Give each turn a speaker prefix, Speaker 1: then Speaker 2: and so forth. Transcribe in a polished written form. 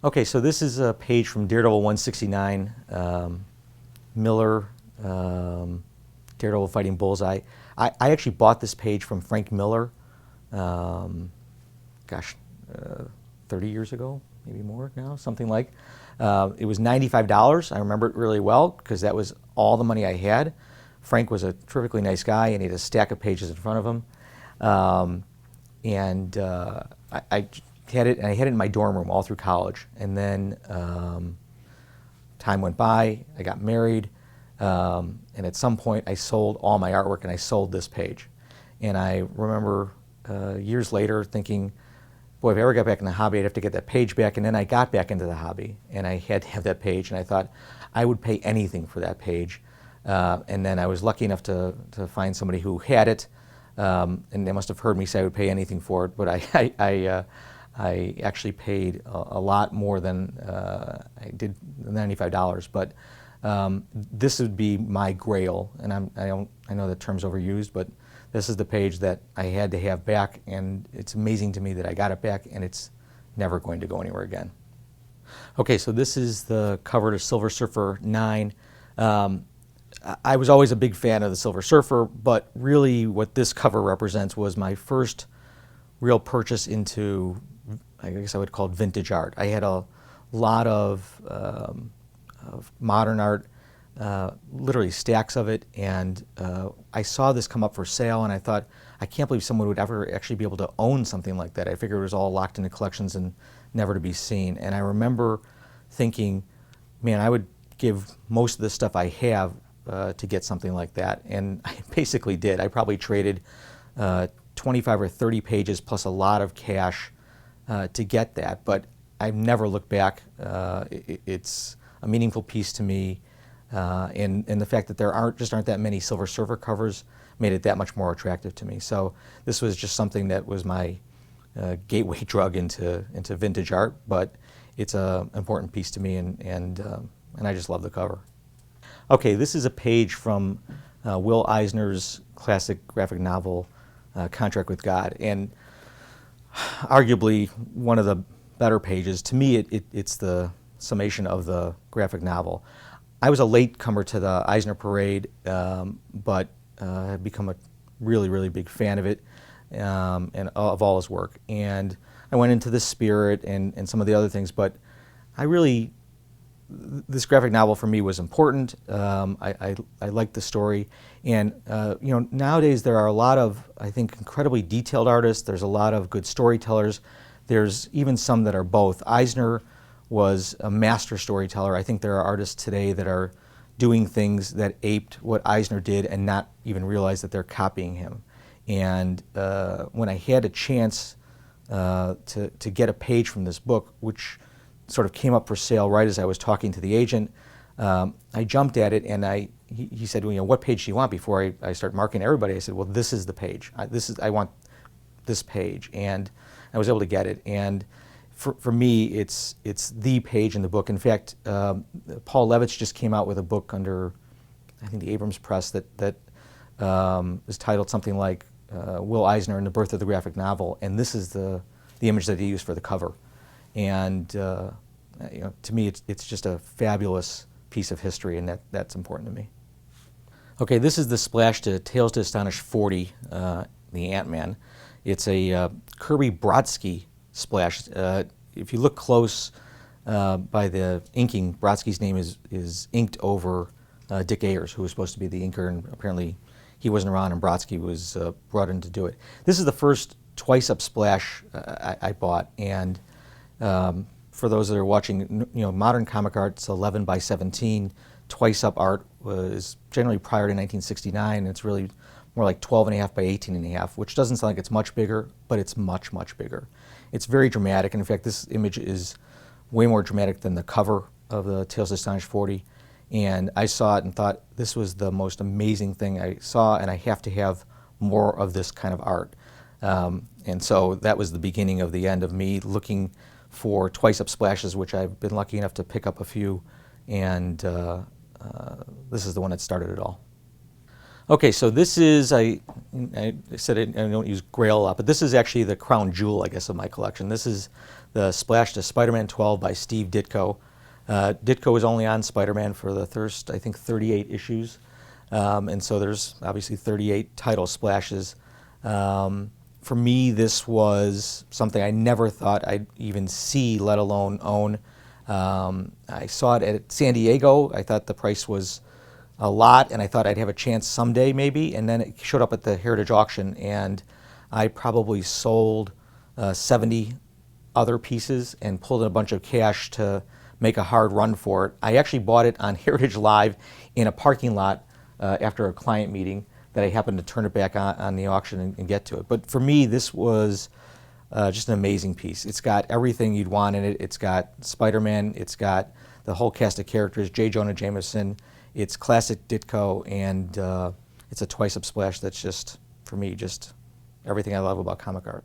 Speaker 1: Okay, so this is a page from Daredevil 169, Miller, Daredevil fighting Bullseye. I actually bought this page from Frank Miller, gosh, 30 years ago, maybe more now, something like. It was $95. I remember it really well because that was all the money I had. Frank was a terrifically nice guy, and he had a stack of pages in front of him. I had it, and I had it in my dorm room all through college. And then time went by, I got married, and at some point I sold all my artwork, and I sold this page. And I remember years later thinking, boy, if I ever got back in the hobby, I'd have to get that page back. And then I got back into the hobby, and I had to have that page, and I thought I would pay anything for that page. And then I was lucky enough to find somebody who had it, and they must have heard me say I would pay anything for it, but I actually paid a lot more than I did the $95. But this would be my grail, and I know that term's overused, but this is the page that I had to have back, and it's amazing to me that I got it back, and it's never going to go anywhere again. Okay, so this is the cover to Silver Surfer 9. I was always a big fan of the Silver Surfer, but really what this cover represents was my first real purchase into, I guess I would call it vintage art. I had a lot of modern art, literally stacks of it, and I saw this come up for sale, and I thought, I can't believe someone would ever actually be able to own something like that. I figured it was all locked into collections and never to be seen. And I remember thinking, man, I would give most of the stuff I have to get something like that, and I basically did. I probably traded 25 or 30 pages plus a lot of cash to get that, but I've never looked back. It's a meaningful piece to me, and the fact that there aren't that many Silver Surfer covers made it that much more attractive to me. So this was just something that was my gateway drug into vintage art, but it's an important piece to me, and I just love the cover. Okay, this is a page from Will Eisner's classic graphic novel, Contract with God, and arguably one of the better pages. To me, it's the summation of the graphic novel. I was a latecomer to the Eisner parade, but have become a really, really big fan of it and of all his work. And I went into the spirit and some of the other things, but this graphic novel for me was important. I liked the story, and nowadays there are a lot of, I think, incredibly detailed artists. There's a lot of good storytellers. There's even some that are both. Eisner was a master storyteller. I think there are artists today that are doing things that aped what Eisner did and not even realize that they're copying him. And when I had a chance to get a page from this book, which sort of came up for sale right as I was talking to the agent, I jumped at it, and he said, well, what page do you want? Before I start marking everybody, I said, well, this is the page. I want this page, and I was able to get it. And for me, it's the page in the book. In fact, Paul Levitz just came out with a book under, I think, the Abrams Press that is titled something like Will Eisner and the Birth of the Graphic Novel, and this is the image that he used for the cover. And to me, it's just a fabulous piece of history, and that's important to me. Okay, this is the splash to Tales to Astonish 40, the Ant-Man. It's a Kirby Brodsky splash. If you look close by the inking, Brodsky's name is inked over Dick Ayers, who was supposed to be the inker, and apparently he wasn't around, and Brodsky was brought in to do it. This is the first twice-up splash I bought, and for those that are watching, modern comic art, it's 11 by 17. Twice-up art was generally prior to 1969, and it's really more like 12.5 by 18.5, which doesn't sound like it's much bigger, but it's much, much bigger. It's very dramatic, and in fact, this image is way more dramatic than the cover of the Tales to Astonish 40. And I saw it and thought, this was the most amazing thing I saw, and I have to have more of this kind of art. And so that was the beginning of the end of me looking for twice-up splashes, which I've been lucky enough to pick up a few, and this is the one that started it all. Okay, so this is, I said I don't use Grail a lot, but this is actually the crown jewel, I guess, of my collection. This is the splash to Spider-Man 12 by Steve Ditko. Ditko was only on Spider-Man for the first, I think, 38 issues. And so there's obviously 38 title splashes. For me, this was something I never thought I'd even see, let alone own. I saw it at San Diego. I thought the price was a lot, and I thought I'd have a chance someday maybe, and then it showed up at the Heritage Auction, and I probably sold 70 other pieces and pulled in a bunch of cash to make a hard run for it. I actually bought it on Heritage Live in a parking lot after a client meeting that I happened to turn it back on the auction and get to it. But for me, this was just an amazing piece. It's got everything you'd want in it. It's got Spider-Man, it's got the whole cast of characters, J. Jonah Jameson, it's classic Ditko, and it's a twice-up splash that's just, for me, just everything I love about comic art.